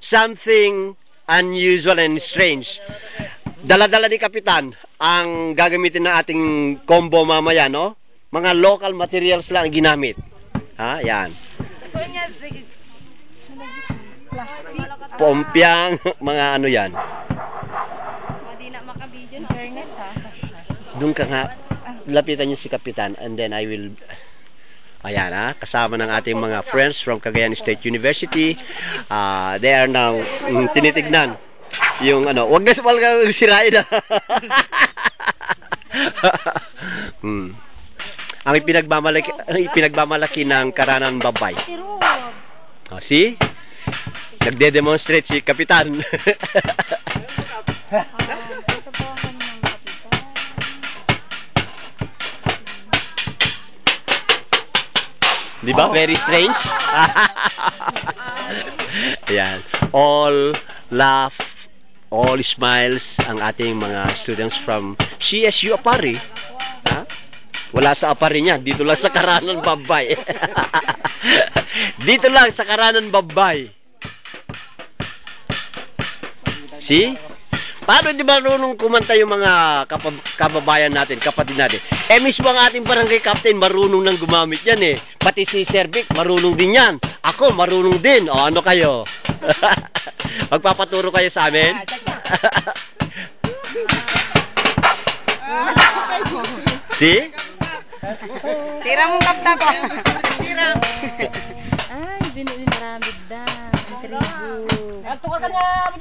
Something unusual and strange. Dala-dala ni Kapitan ang gagamitin na ating combo mamaya, no? Mga local materials lang ang ginamit. Yan. Pompyang, mga ano yan. Hindi na makabidyo na internet, ha? Doon ka nga, lapitan niyo si Kapitan and then I will... Ayan kasama ng ating mga friends from Cagayan State University. They are now tinitignan yung ano, wag na sirain Ang ipinagmamalaki ng Karanan Babay. See? Nagde-demonstrate si Kapitan. Di ba? Very strange. Ayan. All laugh, all smiles ang ating mga students from CSU Apari. Wala sa Apari niya. Dito lang sa Karanan Babay. Dito lang sa Karanan Babay. See? Paano di marunong kumanta yung mga kababayan natin, kapatid natin? Mismo ang ating barangay captain, marunong nang gumamit yan eh. Pati si Sir Vic, marunong din yan. Ako, marunong din. O, ano kayo? Magpapaturo kayo sa amin? See? Tira mong kapta ko. Tira. Ay, binuwi marami da. Ang trigo. Agto ka kanya.